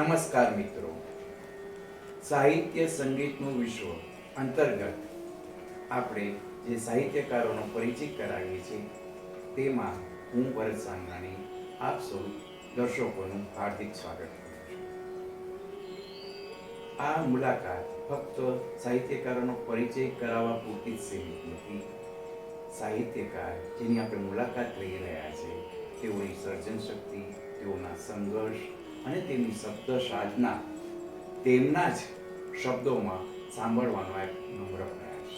નમસ્કાર મિત્રો, સાહિત્ય સંગીતનું વિશ્વ અંતર્ગત આપણે જે સાહિત્યકારોનો પરિચય કરાવીએ છીએ તેમાં હું ભરત સાંગરાણી આપ સૌ દર્શકોનું હાર્દિક સ્વાગત કરું છું. આ મુલાકાત ફક્ત સાહિત્યકારોનો પરિચય કરાવવા પૂરતી જ સીમિત નથી. સાહિત્યકાર જેની આપણે મુલાકાત લઈ રહ્યા છે તેઓની સર્જન શક્તિ, તેઓના સંઘર્ષ અને તેમની શબ્દ સાધના તેમના જ શબ્દોમાં સાંભળવાનો એક નમ્ર પ્રયાસ.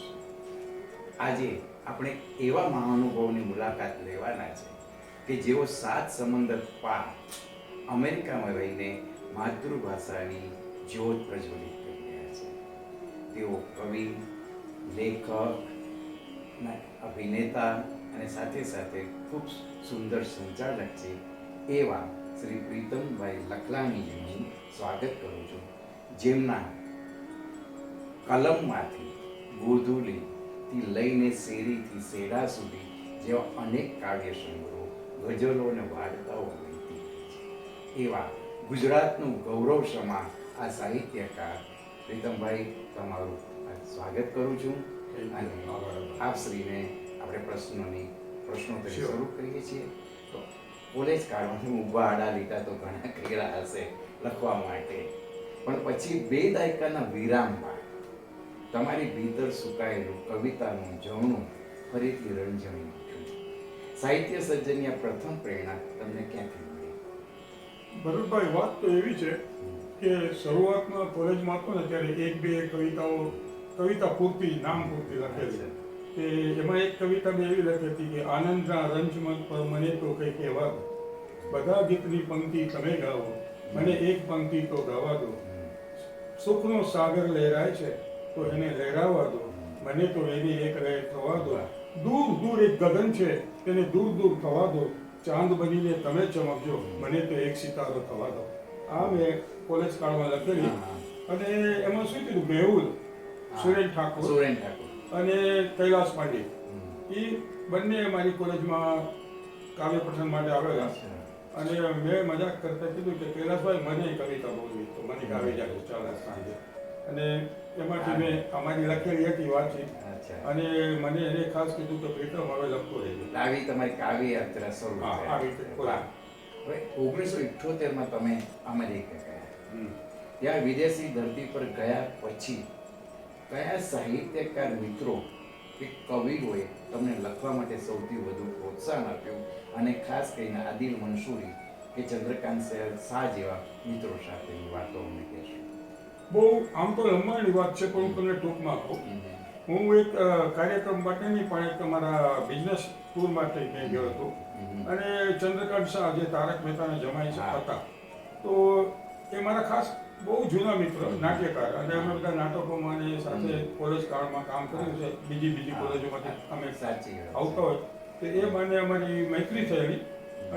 આજે આપણે એવા મહાનુભાવોની મુલાકાત લેવાના છે કે જેઓ 7 સમંદર પાર અમેરિકામાં રહીને માતૃભાષાની જ્યોત પ્રજ્વલિત કરી રહ્યા છે. તેઓ કવિ, લેખક, અભિનેતા અને સાથે સાથે ખૂબ સુંદર સંચાલક છે એવા શ્રી પ્રીતમભાઈ લખલાણીજીનું સ્વાગત કરું છું, જેમના કલમમાંથી ગોધુલીથી લઈને શેરીથી શેડા સુધી જેવા અનેક કાવ્ય સંગ્રહો, ગઝલો અને વાર્તાઓ વહેતી છે. એવા ગુજરાતનું ગૌરવ સમા આ સાહિત્યકાર પ્રીતમભાઈ, તમારું સ્વાગત કરું છું. અને આપશ્રીને આપણે પ્રશ્નો તરીકે શરૂ કરીએ છીએ. તો કોલેજ કાળમાં ઊભા આડા લીધા તો ઘણા કર્યા હશે લખવા માટે, પણ પછી 2 દાયકાના વિરામ બાદ તમારી ભીતર સુકાયેલું કવિતાનું જવણું ફરીથી રંજણી ઉઠ્યું. સાહિત્ય સર્જનની આ પ્રથમ પ્રેરણા તમને ક્યાંથી મળી? ભરતભાઈ, વાત તો એવી છે કે શરૂઆતમાં કોલેજમાં હતો ને ત્યારે 1-2 કવિતા પૂરતી, નામ પૂરતી લખેલી કે એમાં એક કવિતા મેં એવી લખી હતી કે આનંદના રંજમન પર મને તો કંઈ કહેવા દો, બધા ગીતની પંક્તિ તમે ગાઓ, મને એક પંક્તિ તો ગાવા દો, સુખનો સાગર લહેરાય છે તો એને લહેરાવા દો, મને તો એની એક લહેર થવા દો, દૂર દૂર એક ગગન છે તેને દૂર દૂર થવા દો, ચાંદ બનીને તમે ચમકજો, મને તો એક સિતારો થવા દો. આ મેં કોલેજ કાળમાં લખેલી. અને એમાં શું કીધું, મેહુલ, સુરેન ઠાકોર અને કૈલાસ પાંડે એ બંને મારી કોલેજમાં કાવ્ય પઠન માટે આવેલા. અને મેં મજાક કરતા કીધું કે કૈલાસભાઈ, મને કવિતા બોલવી તો મને ગાવી જાય ચાલે સાંજે. અને એમાંથી મેં અમારી લખેલી હતી વાંચી અને મને એને ખાસ કીધું કે પ્રીતમ હવે લખતો રહેજો. આવી તમારી કાવ્ય યાત્રા શરૂ થઈ. હવે 1978માં તમે અમેરિકા ગયા. ત્યાં વિદેશી ધરતી પર ગયા પછી કયા સાહિત્યકાર મિત્રો કે કવિઓએ તમને લખવા માટે સૌથી વધુ પ્રોત્સાહન આપ્યું, અને ખાસ કરીને આદિલ મંસૂરી કે ચંદ્રકાંત શાહ જેવા મિત્રો સાથેની વાતો અમને કહેશો? બહુ આમ તો લંબાણી વાત છે, પણ હું તમને ટૂંકમાં કહું. હું એક કાર્યક્રમ માટે નહીં પણ એક મારા બિઝનેસ ટૂર માટે મેં ગયો હતો. અને ચંદ્રકાંત શાહ જે તારક મહેતાના જમાઈ હતા, તો એ મારા ખાસ બહુ જૂના મિત્ર, નાટ્યકાર. અને અમે બધા નાટકોમાં અને સાથે કોલેજ કાળમાં કામ કર્યું છે. બીજી કોલેજોમાંથી અમે આવતા હોય તો એ મને અમારી મૈત્રી થયેલી.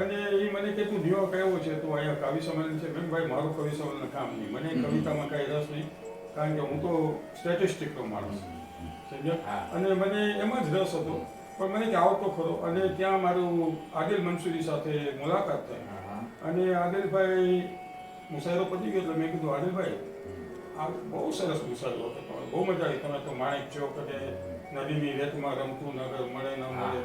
અને એ મને કે તું ન્યુયોર્ક આવ્યો છે, તું અહીંયા કવિ સંમેલન છે. મેં ભાઈ, મારું કવિ સંમેલન કામ નહીં, મને કવિતામાં કાંઈ રસ નહીં, કારણ કે હું તો સ્ટેટિસ્ટિકનો માણસ સમજ્યા. અને મને એમાં જ રસ હતો. પણ મને કે આવતો ખરો. અને ત્યાં મારું આદિલ મંસૂરી સાથે મુલાકાત થઈ. અને આદિલભાઈ મુસાયરો પતી ગયો એટલે મેં કીધું, આદિલભાઈ, આ બહુ સરસ મુસાયરો હતો, તમારે બહુ મજા આવી. તમે તો માણેક ચોક અને નદીની રેતમાં રમતું નગર, મળે ન મળે,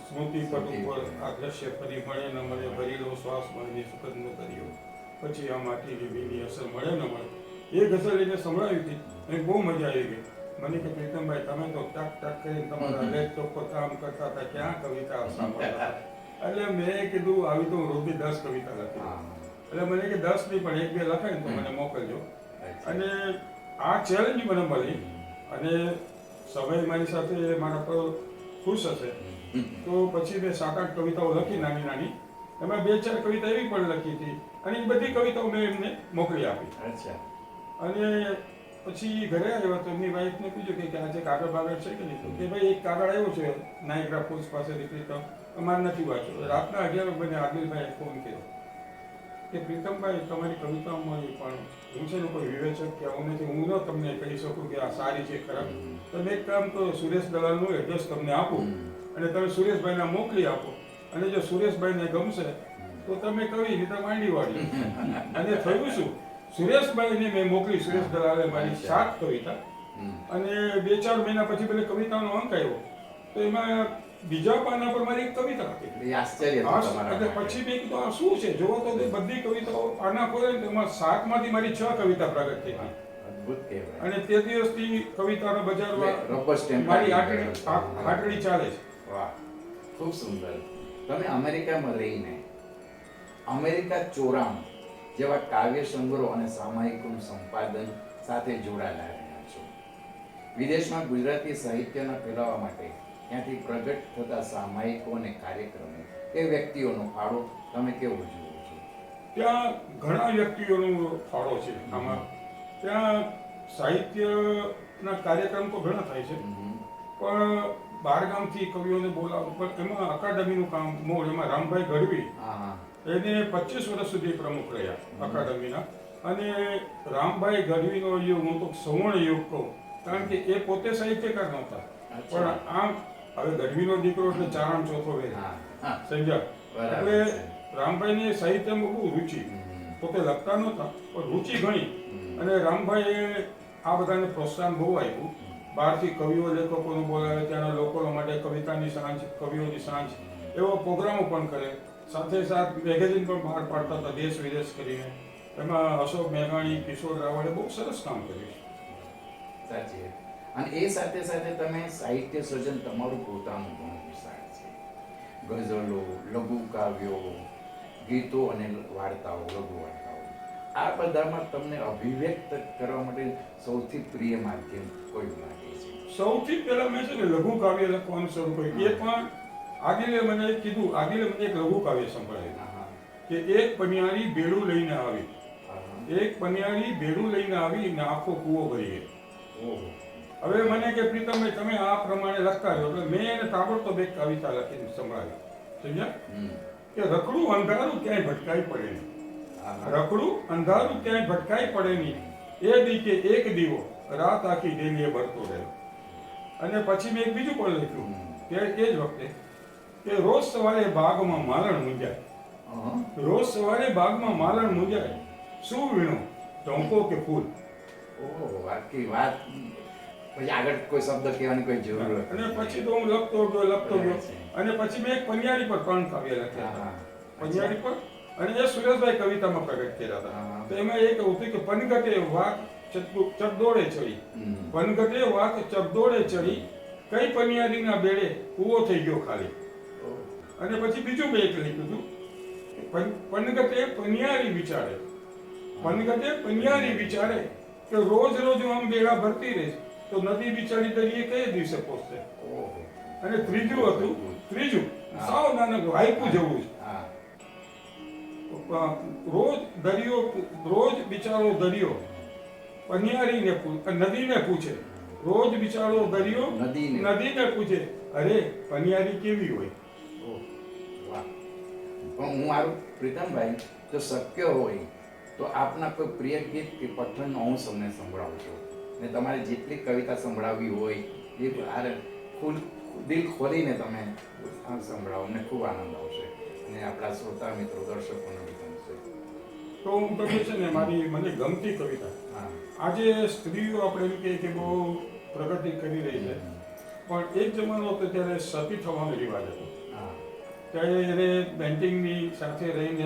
સ્મૃતિ પટ ઉપર આ દ્રશ્ય ફરી મળે ન મળે, ભરેલો શ્વાસ મળીને સુખદનો કર્યો, પછી આ માટીની ભીની અસર મળે ન મળે, એ ગઝલ એને સંભળાવી હતી અને બહુ મજા આવી ગઈ. મને કે પ્રીતમભાઈ, તમે તો ટક ટક કરીને તમારા લેપટોપ પર કામ કરતા હતા, ક્યાં કવિતા સાંભળતા? એટલે મેં કીધું, આવી તો હું રોજની 10 કવિતા લખી. એટલે મને કે 10 નહીં પણ 1-2 લખાય ને તો મને મોકલજો. અને આ ચેલેન્જ મને મળી. અને સમય મારી સાથે મારા પર ખુશ હશે તો પછી મેં 7-8 કવિતાઓ લખી, નાની નાની. એમાં 2-4 કવિતા એવી પણ લખી હતી અને એ બધી કવિતાઓ મેં એમને મોકલી આપી. અને પછી ઘરે આવ્યા તો એમની વાઈફને પૂછ્યું કે આજે કાગળ બાગળ છે કે નહીં? તો કે ભાઈ, એક કાગળ આવ્યો છે નાયગ્રા ફોલ્સ પાસેથી, પ્રીતમ અમારે નથી વાંચ્યો. રાતના 11 મને આદિલભાઈએ ફોન કર્યો કે પ્રીતમભાઈ, તમારી કવિતાઓમાં પણ હું છે ને કોઈ વિવેચક કે આવું નથી, હું ન તમને કહી શકું કે આ સારી છે ખરાબ. તમે એક કામ તો સુરેશ દલાલનું એડ્રેસ તમને આપું અને તમે સુરેશભાઈને મોકલી આપો. અને જો સુરેશભાઈને ગમશે તો તમે કવિ નહીં તો માંડી વાળી. અને થયું શું, સુરેશભાઈને મેં મોકલી, સુરેશ દલાલે મારી 7 કવિતા, અને 2-4 મહિના પછી પેલી કવિતાનો અંક આવ્યો તો એમાં બીજા પાના પર મારી એક કવિતા હતી. એ આશ્ચર્ય હતું તમારા એટલે માટે. પછી મેં કીધું આ શું છે, જોવો તો તે બધી કવિતાઓ પાના ખોલે ને એમાં 7 માંથી મારી 6 કવિતા પ્રગટ થઈ ગઈ. અદ્ભુત કહેવાય. અને તે દિવસથી કવિતાનો બજારમાં રબર સ્ટેમ્પ મારી લાગી ગયો. હાટડી ચાલે છે. વાહ, ખૂબ સુંદર. તમે અમેરિકામાં રહીને અમેરિકા 94 જેવા કાવ્ય સંગ્રહો અને સામાયિકોનું સંપાદન સાથે જોડાયેલા રહ્યા છો. વિદેશમાં ગુજરાતી સાહિત્યના ફેલાવા માટે ત્યાંથી પ્રગટ થતા સામાયિકો અને કાર્યક્રમો કે વ્યક્તિઓનો ફાળો તમે કેવો જુઓ છો? ત્યાં ઘણા વ્યક્તિઓનો ફાળો છે આમાં. ત્યાં સાહિત્યના કાર્યક્રમ તો ઘણા થાય છે, પણ બહારગામથી કવિઓને બોલાવવું, પણ એમાં અકાદમીનું કામ મોડ, એમાં રામભાઈ ગઢવી એને 25 વર્ષ સુધી પ્રમુખ રહ્યા અકાદમીના. અને રામભાઈ ગઢવીનો યુગ હું તો સુવર્ણ યુગ કહું, કારણ કે એ પોતે સાહિત્યકાર નહોતા, પણ આમ હવે ગઢવીનો દીકરો એટલે ચારણ ચોથો વે સમજ્યા. એટલે રામભાઈને સાહિત્યમાં બહુ રુચિ, પોતે લખતા નહોતા પણ રુચિ ઘણી. અને રામભાઈએ આ બધાને પ્રોત્સાહન બહુ આપ્યું. બહારથી કવિઓ લેખકોને બોલાવે, ત્યાંના લોકો માટે કવિતાની સાંજ, કવિઓની સાંજ, એવો પ્રોગ્રામો પણ કરે. સાથે સાથે મેગેઝિન પણ બહાર પાડતા હતા દેશ વિદેશ કરીને. એમાં અશોક મેઘાણી, કિશોર રાવળે બહુ સરસ કામ કર્યું. સાચી. અને એ સાથે સાથે તમે સાહિત્ય સર્જન તમારું પોતાનું ઘણું વિશાળ છે. ગઝલો, લઘુ કાવ્યો, ગીતો અને વાર્તાઓ, લઘુ વાર્તાઓ, આ બધામાં તમને અભિવ્યક્ત કરવા માટે સૌથી પ્રિય માધ્યમ કોઈ લાગે છે? સૌથી પહેલા મેં છે ને લઘુ કાવ્ય લખવાનું શરૂ કર્યું. એ પણ આદિલે મને કીધું, આદિલે મને એક લઘુ કાવ્ય સંભળાવ્યું કે એક પનિયારી બેડું લઈને આવી, એક પનિયારી બેડું લઈને આવી ને આખો કૂવો ભરી ગયો. હવે મને કે પ્રીતમભાઈ તમે આ પ્રમાણે લખતા રહ્યો, એટલે મેં એને તાબડતોબ એક કવિતા લખીને સંભળાવી. સમજ્યા કે રખડું અંધારું ક્યાંય ભટકાઈ પડે નહીં, રખડું અંધારું ક્યાંય ભટકાઈ પડે નહીં, એ દીકે એક દીવો રાત આખી ડેલીએ ભરતો રહ્યો. અને પછી મેં એક બીજું પણ લખ્યું કે એ જ વખતે કે રોજ સવારે બાગમાં માલણ મૂંઝાય, રોજ સવારે બાગમાં માલણ મૂંઝાય, શું વીણો ટોંકો કે ફૂલ. ઓહ, આખી વાત. પછી આગળ કોઈ શબ્દ કહેવાની કોઈ જરૂર નથી. અને પછી તો હું લખતો ગયો. અને પછી મેં એક પનિયારી પર 3 કાવ્ય લખ્યા, પનિયારી પર. અને એ સુરેશભાઈ કવિતામાં પ્રગટ કર્યા હતા. તો એમાં એક હતું કે પનગટે વાક ચકદોડે ચડી, પનગટે વાક ચકદોડે ચડી, કઈ પનિયારીના બેડે કૂવો થઈ ગયો ખાલી. અને પછી બીજું મેં એક લખ્યું હતું, પનગટે પનિયારી વિચારે, પનગટે પનિયારી વિચારે કે રોજ રોજ આમ બેડા ભરતી રહે તો નદી બિચારી દરિયે કઈ દિવસે પહોંચશે. અને ત્રીજું સાવ નાનકડું હાઈકું જેવું છે, રોજ બિચારો દરિયો પનિયારીને નદીને પૂછે, રોજ બિચારો દરિયો નદીને પૂછે, અરે પનિયારી કેવી હોય. પણ હું મારું પ્રીતમભાઈ, જો શક્ય હોય તો આપના કોઈ પ્રિય ગીત કે પઠનનો હું તમને સંભળાવું છું, ને તમારે જેટલી કવિતા સંભળાવવી હોય એ દિલ ખોલીને તમે સંભળાવો, મને ખૂબ આનંદ આવશે અને આપણા શ્રોતા મિત્રો દર્શકોને બી ગમશે. તો હું તમને છે ને મને ગમતી કવિતા, આજે સ્ત્રીઓ આપણે એમ કહીએ કે બહુ પ્રગતિ કરી રહી છે, પણ એક જમાનો હતો ત્યારે સતી થવાનો રિવાજ હતો. ત્યારે એને પેન્ટિંગની સાથે રહીને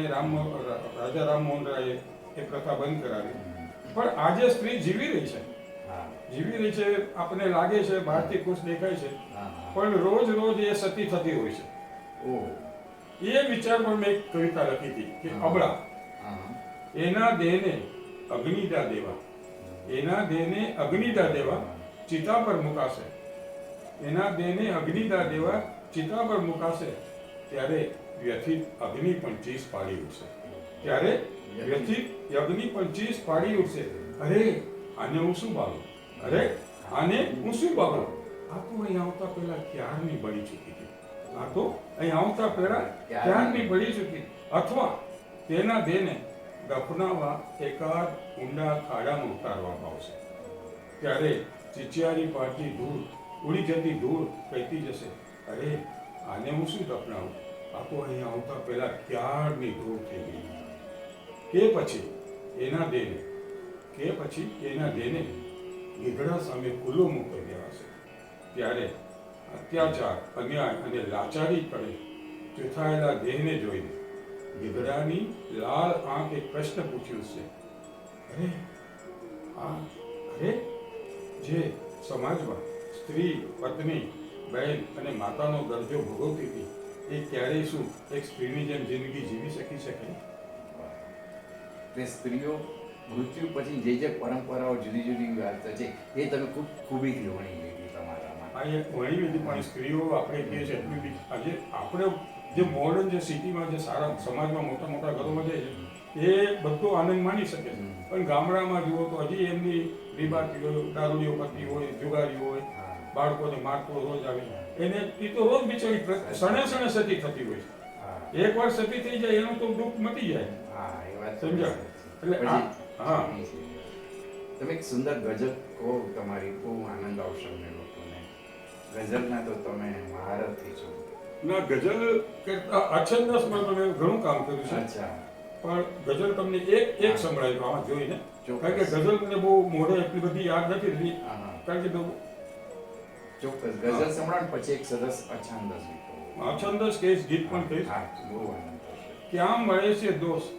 રાજા રામમોહન રાયે એ પ્રથા બંધ કરાવી. પણ આજે સ્ત્રી જીવી રહી છે, આપણને લાગે છે બહારથી ખુશ દેખાય છે, પણ રોજ રોજ એ સતી થતી હોય છે. એ વિચાર પર મેં એક કવિતા લખી હતી કે અબળા એના દેહને અગ્નિદા દેવા, એના દેહને અગ્નિદા દેવા ચિતા પર મુકાશે, એના દેહને અગ્નિદા દેવા ચિતા પર મુકાશે, ત્યારે વ્યથિત અગ્નિ પણ ચીસ પાડી ઉઠશે, ત્યારે વ્યથિત અગ્નિ પણ ચીસ પાડી ઉઠશે. અરે આને હું શું બાળું, અરે આને હું શું બાળું, આ તો અહીં આવતા પહેલા ક્યારની બળી ચૂકી હતી, આ તો અહીં આવતા પહેલા ક્યારની બળી ચૂકી. અથવા તેના દેહને દફનાવા એકાદ ઊંડા ખાડામાં ઉતારવામાં આવશે, ત્યારે ચિચિયારી પાડતી ધૂળ, ઉડી જતી ધૂળ કહેતી જશે, અરે આને હું શું દફનાવું, આ તો અહીંયા આવતા પહેલા ક્યારની દૂર થઈ ગઈ. કે પછી એના દેને ગીધડા સામે ખુલ્લો મૂકી ગયા હશે. ત્યારે અત્યાચાર, અન્યાય અને લાચારી કરે ચૂથાયેલા દેહને જોઈને ગીધડાની લાલ આંખે પ્રશ્ન પૂછ્યું છે, અરે જે સમાજમાં સ્ત્રી, પત્ની, બહેન અને માતાનો દરજ્જો ભોગવતી હતી એ ક્યારેય શું એક સ્ત્રીની જેમ જિંદગી જીવી શકે? તે સ્ત્રીઓ મૃત્યુ પછી જે પરંપરાઓ જુદી જુદી વાત છે એ તમે ખૂબ ખૂબીથી વણી લીધી તમારામાં. આ એક વણી લીધી, પણ સ્ત્રીઓ આપણે કહીએ છીએ એટલી બી આજે આપણે જે મોડર્ન જે સિટીમાં જે સારા સમાજમાં મોટા મોટા ઘરોમાં જાય છે એ બધો આનંદ માણી શકે છે, પણ ગામડામાં જુઓ તો હજી એમની રીબાતી હોય, દારૂડીઓ કરતી હોય, જુગારી હોય, બાળકોને મારતો રોજ આવે, એને એ તો રોજ બિચારી સણે સતી થતી હોય છે. એકવાર સતી થઈ જાય એનું તો દુઃખ મટી જાય. સમજ્યા? એટલે હા, તમે એક સુંદર ગઝલ કહો તમારી, બહુ આનંદ આવશે અમને લોકોને. ગઝલના તો તમે મહારથી છો. ના, ગઝલ કરતા અછંદસમાં તમે ઘણું કામ કર્યું છે. અચ્છા. પણ ગઝલ તમને એક સંભળાયું આમાં જોઈને, કારણ કે ગઝલ મને બહુ મોઢે એટલી બધી યાદ નથી રહી, કારણ કે ચોક્કસ ગઝલ સંભળાવ પછી એક સરસ અછંદસ અછંદસ કહીશ, ગીત પણ કહીશ. બહુ આનંદ થશે. ક્યાં મળે છે દોસ્ત,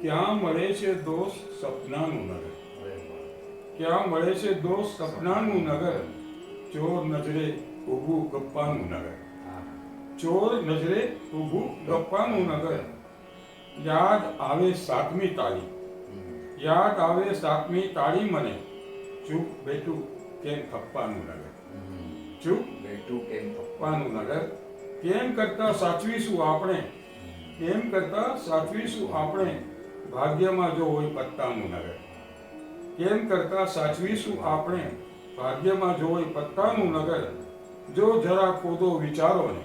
ક્યાં મળે છે દોસ્ત સપનાનું નગર, ક્યાં મળે છે દોસ્ત સપનાનું નગર, ચોર નજરે ઊભું ગપ્પાનું નગર, ચોર નજરે ઊભું ગપ્પાનું નગર, યાદ આવે સાતમી તાળી, યાદ આવે સાતમી તાળી મને, ચૂપ બેઠું કેમ થપ્પાનું નગર, ચૂપ બેઠું કેમ થપ્પાનું નગર, કેમ કરતા સાચવીશું આપણે, કેમ કરતા સાચવીશું આપણે, ભાગ્યમાં જો હોય પત્તાનું નગર, કેમ કરતા સાચવીશું આપણે, ભાગ્યમાં જો હોય પત્તાનું નગર, જો જરા ખોદો વિચારો ને,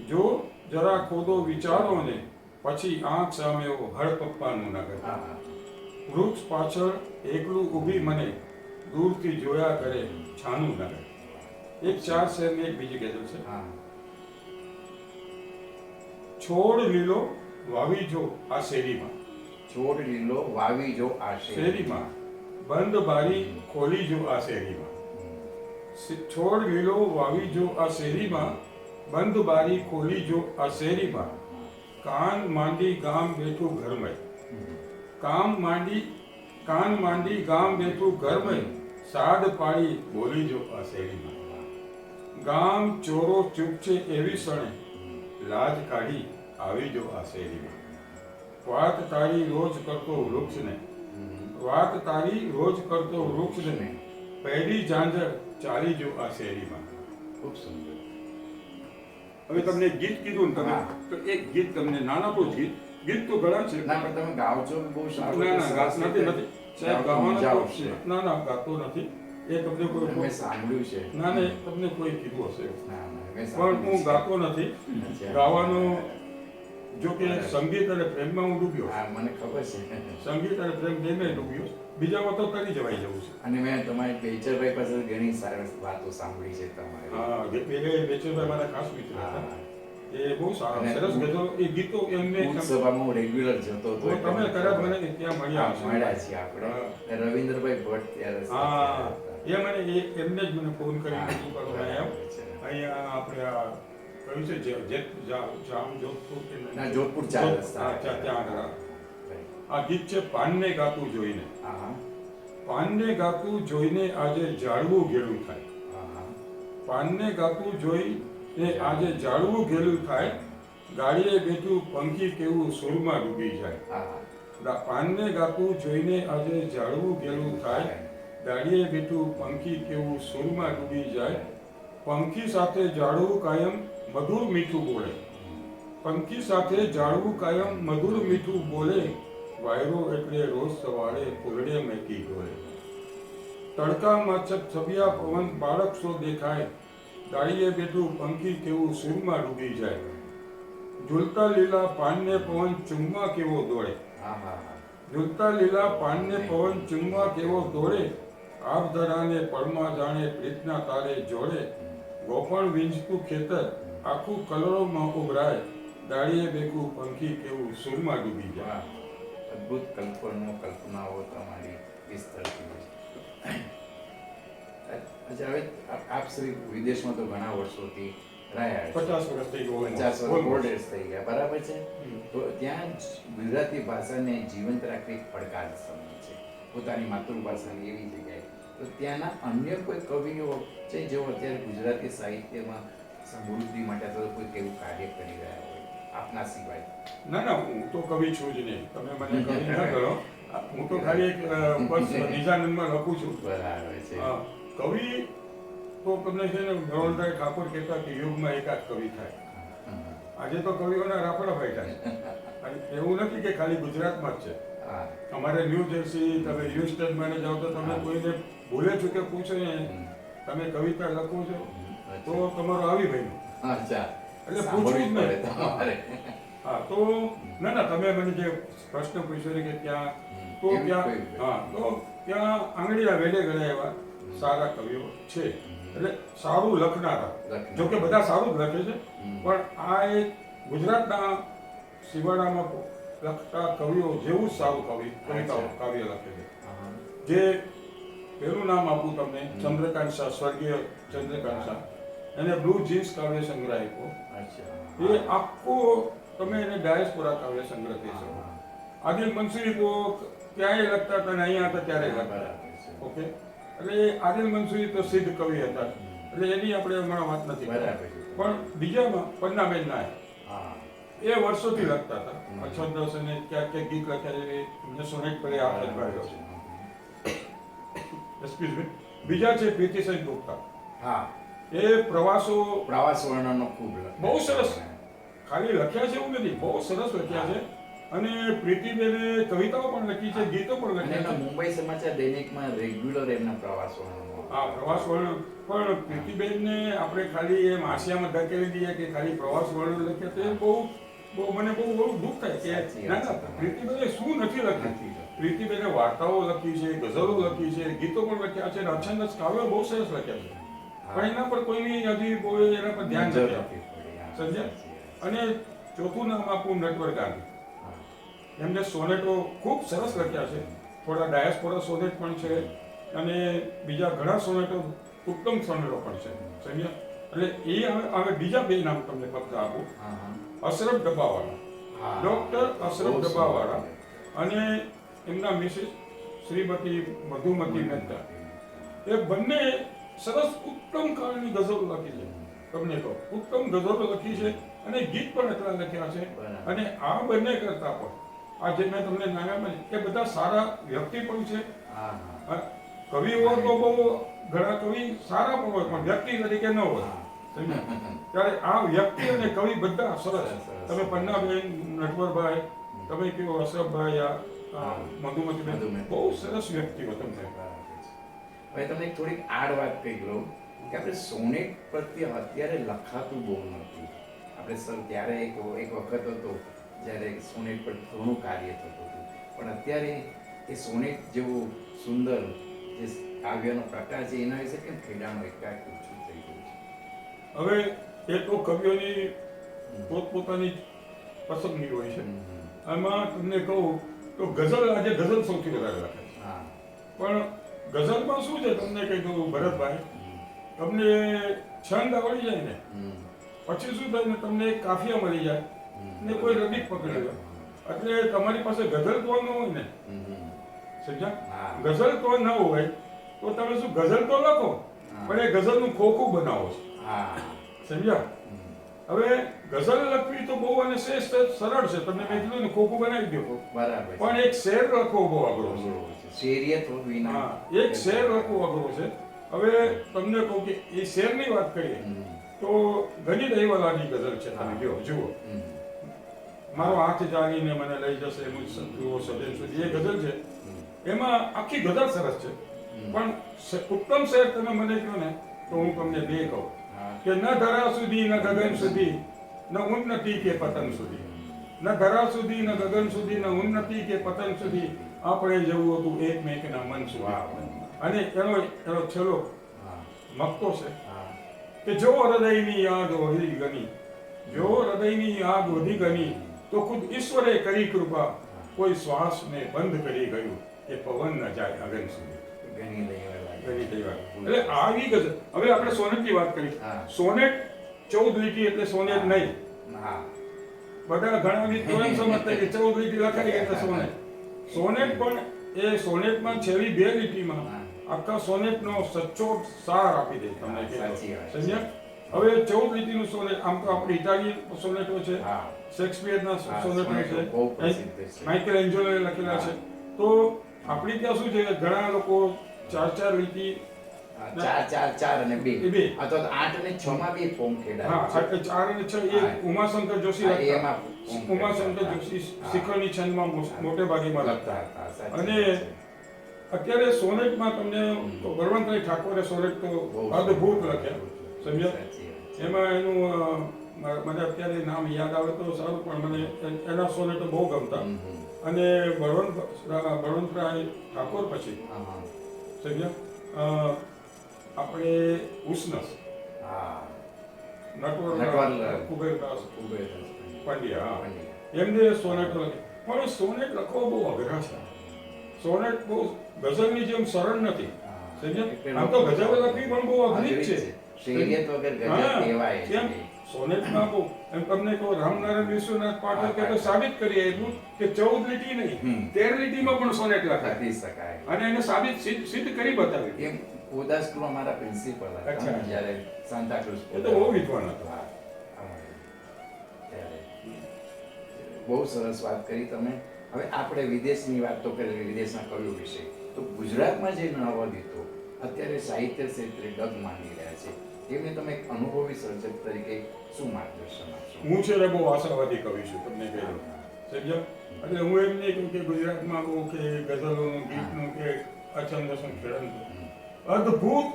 જો જરા ખોદો વિચારો ને, પછી આંખ સામે હળપપ્પાનું નગર, વૃક્ષ પાછળ એકલું ઊભી મને, દૂરથી જોયા કરે છાનું નગર. એક 4 શેરની એક બીજી ગઝલ છે. છોડ લીલો વાવી જો આ શેરીમાં, છોડ લીલો વાવી જો આ શેરીમાં, બંધ બારી ખોલી જો આ શેરીમાં, છોડ લીલો વાવી જો આ શેરીમાં, બંધ બારી ખોલી જો આ શેરીમાં, કાન માંડી ગામ બેઠું ઘરમય, કાન માંડી ગામ બેઠું ઘરમય, સાદ પાડી બોલી જો આ શેરીમાં, ગામ ચોરો ચૂપ છે એવી સણે, લાજ કાઢી આવી જો આ શેરીમાં, વાત તારી રોજ કરતો વૃક્ષને, વાત તારી રોજ કરતો વૃક્ષને, પહેરી ઝાંઝર ચાલી જો આ શેરીમાં. ખૂબ સુંદર. હવે તમને ગીત કીધું ને તમે, તો એક ગીત તમને નાનકડું ગીત તો ઘણા છે. ના, પણ તમે ગાઓ છો બહુ સારું. ના, નથી સાહેબ, ગાવાનો ના ગાતો નથી. એ તમને કોઈ મેં સાંભળ્યું છે. ના, તમને કોઈ કીધું હશે. પણ હું ગાતો નથી. ગાવાનો જો કે સંગીત અને પ્રેમમાં હું ડૂબ્યો. મને ખબર છે. સંગીત અને પ્રેમ બેમાં ડૂબ્યો. બીજામાં તો કરી જવાઈ જવું છે. અને મેં તમારી બેચરભાઈ પાસે ઘણી સારી વાતો સાંભળી છે તમારી. હા, બેચરભાઈ મારા ખાસ મિત્ર હતા. એ બહુ સારા સરસ ગઝલો, એ ગીતો એમને સભામાં રેગ્યુલર જતો હતો. તમે કદાચ મને ત્યાં મળ્યા છીએ આપણે. રવિન્દ્રભાઈ ભટ્ટ ત્યારે. હા, એ મને એમને જ મને ફોન કરીને શું કરવા એમ અહીંયા આપણે આ કયું છે જોધપુર ત્યાં આ ગીત છે પાનને ગાતું જોઈને. પાનને ગાતું જોઈને આજે ઝાડવું ઘેલું થાય, પાનને ગાતું જોઈને આજે ઝાડવું ઘેલું થાય, ગાડીએ બેઠું પંખી કેવું સુરમાં ડૂબી જાય. પાનને ગાતું જોઈને આજે ઝાડવું ઘેલું થાય, ગાડીએ બેઠું પંખી કેવું સુરમાં ડૂબી જાય, પંખી સાથે ઝાડવું કાયમ મધુર મીઠું બોલે, પંખી સાથે ઝાડવું કાયમ મધુર મીઠું બોલે, વાયરો એટલે રોજ સવારે ફૂલડે મેકી ઢોળે, તડકામાં છપિયા પવન બાળક સો દેખાય, ડાળીએ બેઠું પંખી કેવું સૂરમાં ડૂબી જાય, ઝૂલતા લીલા પાનને પવન ચુંબા કેવો દોડે, ઝૂલતા લીલા પાનને પવન ચુંબા કેવો દોડે, આપધરાને પળમાં જાણે પ્રીતના તારે જોડે, ગોપણ વીંજતું ખેતર આખું કલરોમાં ઉભરાય, ડાળીએ બેકું પંખી કેવું સુરમાં ડૂબી જાય. વાહ, અદ્ભુત કલ્પનાઓ તમારી વિસ્તરતી હોય. અચ્છા, હવે આપ શ્રી વિદેશમાં તો ઘણા વર્ષોથી રહ્યા છો. 50 વર્ષ થઈ ગયો. 50 વર્ષ old age થઈ ગયા, બરાબર છે. તો ત્યાં ગુજરાતી ભાષાને જીવંત રાખવી એક પડકાર સમય છે, પોતાની માતૃભાષાની એવી જગ્યાએ. તો ત્યાંના અન્ય કોઈ કવિઓ છે જેઓ અત્યારે ગુજરાતી સાહિત્યમાં સમૃદ્ધિ માટે અથવા કોઈ કેવું કાર્ય કરી રહ્યા હોય આપના સિવાય? ના, હું તો કવિ છું જ નહીં. તમે મને કવિ ના કરો. હું તો ખાલી એક બસ નિજાનંદમાં લખું છું. બરાબર છે. કવિ તો તમને છે ને નરોલરાય ઠાકોર કહેતા કે યુગમાં એકાદ કવિ થાય. આજે તો કવિઓના રાફડા ફાટ્યા છે. અને એવું નથી કે ખાલી ગુજરાતમાં જ છે. અમારે ન્યૂ જર્સી, તમે હ્યુસ્ટનમાં જાઓ તો તમે કોઈને ભૂલે ચૂકે પૂછો ને તમે કવિતા લખો છો તો તમારો આવી ભાઈ. અચ્છા, એટલે પૂછવું જ નહીં. હા, તો ના તમે મને જે પ્રશ્ન પૂછ્યો ને કે ત્યાં તો ત્યાં આંગળીના વેલે ગળે એવા સારા કવિઓ છે. એટલે સારું લખનારા, જો કે બધા સારું જ લખે છે, પણ આ એક ગુજરાતના શિવાળામાં લખતા કવિઓ જેવું જ સારું કાવ્ય લખે છે. જે પહેલું નામ આપું તમને, ચંદ્રકાંત શાહ, સ્વર્ગીય ચંદ્રકાંત શાહ. એને બ્લુ જીન્સ કાવ્ય સંગ્રહ આપ્યો. એ આખો તમે એને ડાયસ્પોરા કાવ્ય સંગ્રહ કહી શકો. આદિલ મંસૂરી તો ક્યાંય લખતા હતા ને અહીંયા હતા ત્યારે લખતા. ઓકે, એટલે આદિલ મંસૂરી તો સિદ્ધ કવિ હતા, એટલે એની આપણે હમણાં વાત નથી. પણ બીજામાં પન્નાબેન નાયક એ વર્ષોથી લખતા હતા. અક્ષરદાસ અને ક્યાંક ક્યાંક ગીત લખ્યા છે, એમને સોનેટ પર આપણે ભાગ્યો છે. Excuse me. બીજા છે પ્રીતિસેન ગુપ્તા. હા, એ પ્રવાસ વર્ણનો ખૂબ બહુ સરસ ખાલી લખ્યા છે એવું નથી, બહુ સરસ લખ્યા છે. અને પ્રીતિબેને કવિતાઓ પણ લખી છે, ગીતો પણ લખ્યા છે. મુંબઈ સમાચાર દૈનિકમાં રેગ્યુલર એમના પ્રવાસ વર્ણનો. હા, પ્રવાસ વર્ણન. પણ પ્રીતિબેનને આપણે ખાલી એમ આશિયામાં ધકેલી દઈએ કે ખાલી પ્રવાસ વર્ણન લખ્યા તો એ મને બહુ દુઃખ થાય કે ના, પ્રીતિબેને શું નથી લખ્યું. પ્રીતિબેને વાર્તાઓ લખી છે, ગઝલો લખી છે, ગીતો પણ લખ્યા છે, અછંદસ કાવ્યો બહુ સરસ લખ્યા છે. પણ એના પર કોઈની હજી કોઈ એના પર ધ્યાન નથી આપ્યું. સમજ્યા? અને ચોથું નામ આપું નટવર ગાંધી. એમને સોનેટો ખૂબ સરસ લખ્યા છે. થોડા ડાયસ્પોરા સોનેટ પણ છે અને બીજા ઘણા સોનેટો, ઉત્તમ સોનેટો પણ છે. સમજ્યા? એટલે એ હવે બીજા બે નામ તમને ફક્ત આપું. અશરફ ડબ્બાવાળા, ડોક્ટર અશરફ ડબ્બાવાળા અને એમના મિસિસ શ્રીમતી મધુમતી મહેતા. એ બંને સરસ ઉત્તમ કાળની ગઝલો લખી છે. તમને કહો, ઉત્તમ ગઝલો લખી છે અને ગીત પણ એટલા લખ્યા છે. અને આ બંને કરતા પણ આ જે મેં તમને નામ આપ્યા એ બધા સારા વ્યક્તિ પણ છે. કવિઓ તો બહુ ઘણા કવિ સારા પણ હોય, પણ વ્યક્તિ તરીકે ન હોય. ત્યારે આ વ્યક્તિ અને કવિ બધા સરસ. તમે પન્નાબેન, નટવરભાઈ, તમે કહો અશરફભાઈ, મધુમતીબેન, બહુ સરસ વ્યક્તિઓ. તમને હવે તમને થોડીક આડ વાત કહી લઉં કે આપણે સોનેટ પ્રત્યે અત્યારે લખાતું બહુ નથી. આપણે સર ત્યારે એક વખત હતો જ્યારે સોનેટ પર ઘણું કાર્ય થતું હતું, પણ અત્યારે એ સોનેટ જેવું સુંદર જે કાવ્યનો પ્રકાર છે એના વિશે કેમ ખેડાણો એકાએક ઓછું થઈ ગયું છે? હવે એ તો કવિઓની પોતપોતાની પસંદગી હોય છે. આમાં તમને કહું તો ગઝલ, આજે ગઝલ સૌથી વધારે લખે છે. પણ ગઝલમાં શું છે તમને કહી દઉં ભરતભાઈ, તમને છંદ આવડી જાય ને પછી શું થાય ને, તમને એક કાફિયા મળી જાય ને કોઈ રદીફ પકડી લે, એટલે તમારી પાસે ગઝલ તો ન હોય ને. સમજ્યા? ગઝલ તો ન હોય તો તમે શું ગઝલ તો લખો, પણ એ ગઝલનું ખોખું બનાવો છો. સમજ્યા? હવે ગઝલ લખવી તો બહુ અને સરળ છે. તમને મેં કીધું ને ખોખું બનાવી દો, બરાબર. પણ એક શેર લખવો બહુ અઘરો છે. શેરિયત વિના એક શેર લખવો અઘરો છે. હવે તમને કહું કે એ શેરની વાત કરીએ તો ઘણી દહીવાલાની ગઝલ છે. તમે જુઓ, મારો હાથ જાગીને મને લઈ જશે સંતુઓ સદન સુધી, એ ગઝલ છે. એમાં આખી ગઝલ સરસ છે, પણ ઉત્તમ શેર તમે મને કહો ને તો હું તમને બે કહું કે ન ધરા સુધી ન ગગન સુધી ન ઉન્નતિ કે પતન સુધી. ન ધરા સુધી ન ગગન સુધી ન ઉન્નતિ કે પતન સુધી આપણે જવું હતું એકમેકના મન સુધી. અને એનો છેલ્લો મક્તો છે કે જો હૃદયની યાદ ઓહરી ગની જો હૃદયની આગ વધી ગઈ તો ખુદ ઈશ્વરે કરી કૃપા, કોઈ શ્વાસને બંધ કરી ગયું કે પવન ન જાય અગન સુધી. ઘણી દયા લાગે. ઘણી દયા. એટલે આવી ગઝલ. હવે આપણે સોનેટની વાત કરી. હા. સોનેટ 14 લીટી એટલે સોનેટ નહીં. હા. બધા ઘણા મિત્રો એમ સમજતા કે 14 લીટી લખાઈ એટલે સોનેટ. સોનેટ પણ એ સોનેટમાં છેલ્લી 2 લીટીમાં આખા સોનેટનો સચોટ સાર આપી દે તમને. સાચી વાત. સમજ્યા? હવે 14 લીટીનું સોનેટ, આમ તો આપણે ઇટાલિયન સોનેટો છે, હા. શેક્સપિયરના હા, સોનેટો સોનેટો બહુ છે, પ્રસિદ્ધ છે. માઇકલ એન્જેલોએ લખેલા છે. તો આપણી ત્યાં શું છે કે ઘણા લોકો 4 લીટી, 4 અને 2. બે. આ તો 8 અને 6 માં બી ફોર્મ ખેડાય હા, છે. એટલે 4 અને 6 એ હા. ઉમાશંકર જોશી હા, લખતા. એમાં ફોર્મ ઉમાશંકર ખેડાય. જોશી હા. શિખરની છંદમાં મોટે ભાગેમાં લખતા લખતા. હતા. સાચી અને વાત છે. અત્યારે સોનેટમાં તમને તો બળવંતરાય ઠાકોરે સોનેટ તો બહુ અદ્ભુત સરસ. લખ્યા. સમજ્યા? સાચી વાત છે. એમાં એનું મને અત્યારે નામ યાદ આવે તો સારું, પણ મને એના સોનેટો બહુ ગમતા. હમ, હમ. અને બળવંતરાય ઠાકોર પછી હા, હા. સમજ્યા આપણે ઉષ્ણસ હા. નટવર નટવર કુબેરદાસ ખૂબ જ રસ. પંડ્યા, હા. પંડ્યા. એમને સોનેટ લખે. પણ સોનેટ લખવો બહુ અઘરા છે. સોનેટ બહુ ગઝલની જેમ સરળ નથી. હા. સમજ્યા? આમ તો ગઝલ લખવી પણ બહુ અઘરી જ છે. શેરિયત વગર ગઝલ હા, કહેવાય કેમ? છે. સોનેટમાં બહુ એમ તમને કહો, રામનારાયણ વિશ્વનાથ પાઠક એ તો સાબિત કરી આપ્યું કે 14 લીટી નહીં, 13 લીટીમાં પણ સોનેટ લખાય. લખી શકાય. અને એને સાબિત સિદ્ધ કરી બતાવી. એમ ઉદાસ સ્કૂલમાં મારા પ્રિન્સિપલ હતા. અચ્છા. જ્યારે સાન્તા ક્રુઝ એ તો બહુ વિદ્વાન હતો. હા, અમારે. ત્યારે. બહુ સરસ વાત કરી તમે. હવે આપણે વિદેશની વાત તો કરી, વિદેશના કવિઓ વિશે. તો ગુજરાતમાં જે નવોદિતો અત્યારે સાહિત્ય ક્ષેત્રે ડગ માંડી રહ્યા છે, એમને તમે એક અનુભવી સર્જક તરીકે શું માર્ગદર્શન આપશો? હું છે ને બહુ આશાવાદી કવિ છું, તમને કહી દઉં. સમજ્યા? એટલે હું એમ નહીં કહું કે ગુજરાતમાં બહુ કે ગઝલોનું, ગીતનું કે અછંદસનું ખેલન અદ્ભુત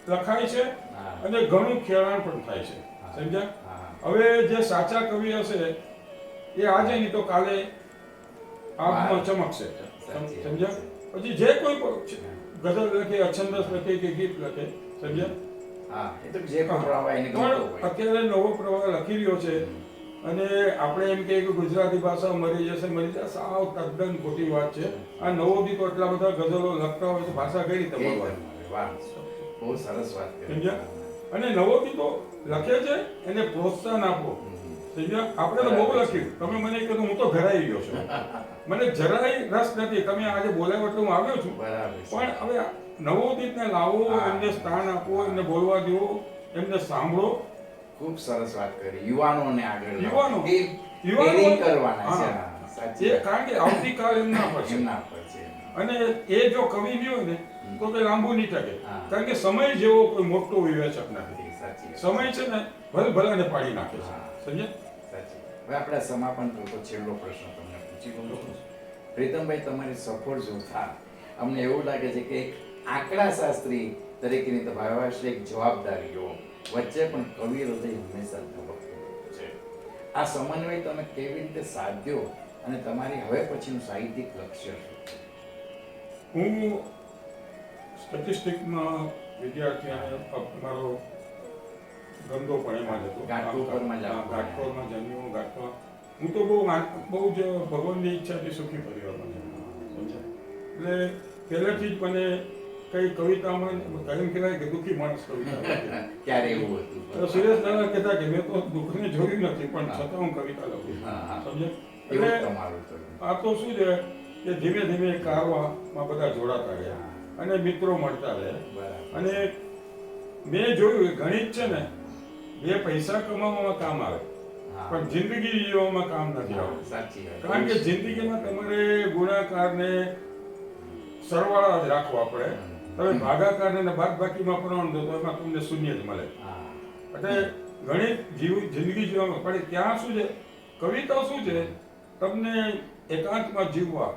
લખાય છે હા. અને ઘણું ખેલાણ પણ થાય છે. સમજ્યા? હા. હવે જે સાચા કવિ હશે એ આજે નહીં તો કાલે આબમાં ચમકશે. સાચી વાત સમજ્યા? છે. પછી જે કોઈ પણ ગઝલ લખે, અછંદસ લખે કે ગીત લખે, સમજ્યા? હા, એ તો જે પણ પ્રવાહ એને ગમતો પણ હોય. અત્યારે નવો પ્રવાહ લખી રહ્યો છે અને આપણે એમ કહીએ કે ગુજરાતી ભાષા મરી જશે, સાવ તદ્દન ખોટી વાત છે. આ નવોદિતો એટલા બધા ગઝલો લખતા હોય તો ભાષા કઈ રીતે મળવાની? વાહ, બહુ સરસ વાત કરી. સમજ્યા? અને નવોદિતો લખે છે એને પ્રોત્સાહન આપો. સમજ્યા? આપણે તો બહુ લખ્યું. તમે મને કીધું હું તો ઘરાઈ ગયો છું. મને જરાય રસ નથી. તમે આજે બોલાવ્યો એટલે હું આવ્યો છું. બરાબર છે. પણ હવે નવોદિતને લાવો, એમને સ્થાન આપો, એમને બોલવા દો, એમને સાંભળો. ખૂબ સરસ વાત કરી. યુવાનોને આગળ લાવો. યુવાનો. એ training કરવાના છે. હા. હા, સાચી એ વાત. કારણ કે આવતીકાલ એમના પર છે. એમના પર છે. અને એ જો કવિ નહીં હોય ને તો તે લાંબુ નહીં ટકે. હા. કારણ કે સમય જેવો કોઈ મોટો વિવેચક નથી. એ સાચી વાત. સમય છે ને ભલાને પાડી નાખે છે. હા. સમજ્યા? સાચી. હવે આપણે સમાપન તો છેલ્લો પ્રશ્ન તમને પૂછી લઉં છું. પ્રીતમભાઈ, તમારી સફળ જોતા અમને એવું લાગે છે કે એક આંકડા શાસ્ત્રી તરીકેની તો ભાવાશ્રી એક જવાબદારીઓ વચ્ચે પણ કવિ હૃદય હંમેશા ધબકતું છે. આ સમન્વય તમે કેવી રીતે સાધ્યો અને તમારી હવે પછીનું સાહિત્યિક લક્ષ્ય શું છે? હું સ્ટેટિસ્ટિકમાં વિદ્યાર્થી અને મારો ધંધો પણ એમાં જ હતો. ઘાટકોપરમાં જ હા, આપો. ઘાટકોપરમાં જન્મ્યો. ઘાટકોપર હું તો બહુ જ ભગવાનની ઈચ્છાથી સુખી પરિવારમાં જન્મ્યો. સમજ્યા? એટલે પહેલેથી જ મને કઈ કવિતામાં કાયમ કહેવાય કે દુઃખી માણસ કવિતા લખી. ક્યારે એવું તો હતું? સુરેશ દાદા કહેતા કે મેં તો દુઃખને જોયું નથી પણ છતાં હું કવિતા લખું છું. હા, હા. સમજ્યા? એવું જ એટલે તમારું તો. આ તો શું છે કે ધીમે ધીમે કારવામાં બધા જોડાતા ગયા અને મિત્રો મળતા રહ્યા. બરાબર. અને મેં જોયું કે ગણિત છે ને બે પૈસા કમાવામાં કામ આવે હા. પણ જિંદગી જીવવામાં કામ નથી હા, આવતું. સાચી વાત. કારણ કે જિંદગીમાં તમારે ગુણાકારને સરવાળા જ રાખવા પડે. તમે ભાગાકારને અને બાદબાકીમાં પ્રમાણ દો તો એમાં તમને શૂન્ય જ મળે. હા. એટલે ગણિત જિંદગી જીવવામાં પણ ત્યાં શું છે, કવિતા શું છે, તમને એકાંતમાં જીવવા.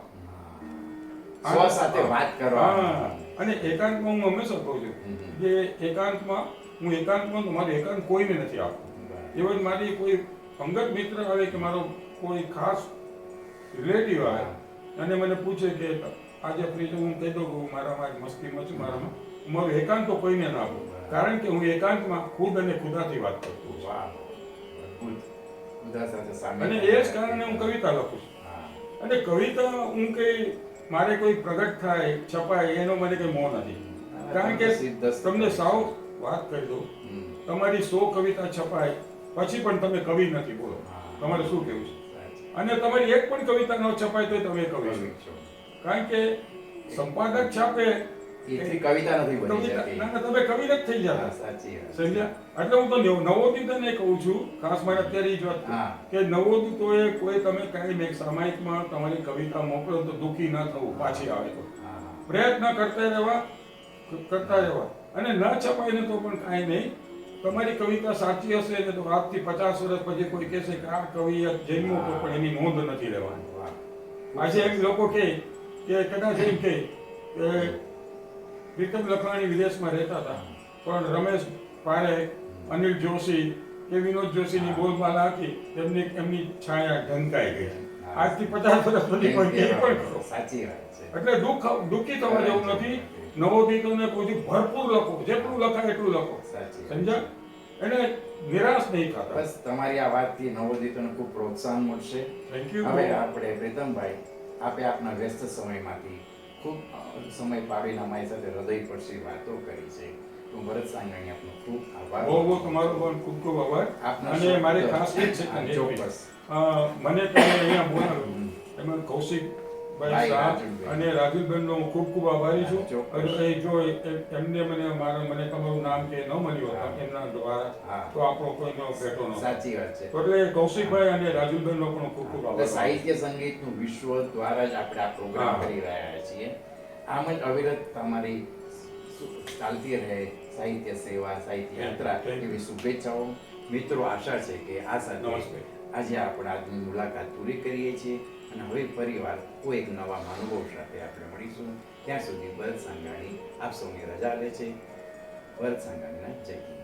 સ્વ સાથે વાત કરવા. હા. અને એકાંતમાં હું હંમેશા કહું છું કે એકાંતમાં તો મારે એકાંત કોઈને નથી આપવું. ઇવન મારી કોઈ અંગત મિત્ર આવે કે મારો કોઈ ખાસ રિલેટિવ આવે અને મને પૂછે કે આજે ફ્રી તો હું કહી દઉં કે હું મારામાં મસ્તીમાં છું, મારામાં હું મારું એકાંત તો કોઈને ના આપું. કારણ કે હું એકાંતમાં ખુદ અને ખુદાથી વાત કરતો છું. વાહ. ખુદ ખુદા સાથે સામે અને એ જ કારણે હું કવિતા લખું છું. હા અને કવિતા હું કઈ મારે કોઈ પ્રગટ થાય છપાય એનો મને કઈ મોહ નથી. કારણ કે તમને સાવ વાત કરી દઉં, તમારી 100 કવિતા છપાય પછી પણ તમે કવિ નથી. બોલો તમારે શું કહેવું છે? અને તમારી એક પણ કવિતા ન છપાય તો તમે કવિ છો. કારણ કે સંપાદક છાપે એથી કવિતા નથી બની જતી. ના તમે કવિ જ થઈ જતા. સાચી વાત. સમજ્યા? એટલે હું તો નવોદિતને કહું છું, ખાસ મારે અત્યારે એ જ વાત કે નવોદિતોએ કોઈ તમે કાંઈ એક સામાયિકમાં તમારી કવિતા મોકલો તો દુઃખી ન થવું, પાછી આવે તો પ્રયત્ન કરતા રહેવા અને ન છપાય ને તો પણ કાંઈ નહીં. તમારી કવિતા સાચી હશે ને તો આજથી 50 વર્ષ પછી કોઈ કહેશે કે આ કવિ જન્મો તો પણ એની નોંધ નથી લેવાની. આજે એમ લોકો કહે કે કદાચ એમ કહે કે પ્રીતમ લખાણી વિદેશમાં રહેતા હતા પણ રમેશ પારેખ, અનિલ જોશી કે વિનોદ જોશીની બોલબાલા હતી, એમની છાયા ઢંકાઈ ગઈ. આજથી 50 વર્ષ પછી કોઈ કહે પણ ખરો. સાચી વાત છે. એટલે દુઃખી થવા જેવું નથી. નવોદિતોને કોઈ ભરપૂર લખો, જેટલું લખાય એટલું લખો. સમજ્યા? એને નિરાશ નહીં થતા. બસ તમારી આ વાતથી નવોદિતોને ખૂબ પ્રોત્સાહન મળશે. Thank you. હવે આપણે પ્રીતમભાઈ, આપે આપના વ્યસ્ત સમયમાંથી ખૂબ સમય પાડીને અમારી સાથે હૃદયસ્પર્શી વાતો કરી છે. હું ભરત સાંગાણી આપનો ખૂબ આભાર. બહુ તમારો પણ ખૂબ ખૂબ આભાર. અને મારી ખાસ એ છે કે ચોક્કસ મને તમે અહીંયા બોલાવ્યું એમાં કૌશિકભાઈ શાહ અને રાજુલબેનનો હું ખૂબ ખૂબ આભારી છું. અને જો એમને મને તમારું નામ કે ન મળ્યું હોત એમના દ્વારા તો આપણો કોઈનો ભેટો ન. સાચી વાત છે. એટલે કૌશિકભાઈ અને રાજુલબેનનો પણ ખૂબ ખૂબ આભાર. સાહિત્ય સંગીતનું વિશ્વ દ્વારા જ આપણે આ પ્રોગ્રામ કરી રહ્યા છીએ. આમ જ અવિરત તમારી ચાલતી રહે સાહિત્ય સેવા, સાહિત્ય યાત્રા એવી શુભેચ્છાઓ. મિત્રો, આશા છે કે આ સાથે આજે આપણે આજની મુલાકાત પૂરી કરીએ છીએ અને હવે ફરીવાર કોઈ એક નવા અનુભવ સાથે આપણે મળીશું. ત્યાં સુધી ભરત સાંગાણી આપ સૌની રજા લે છે. ભરત સાંગાણીના જય હિન્દ.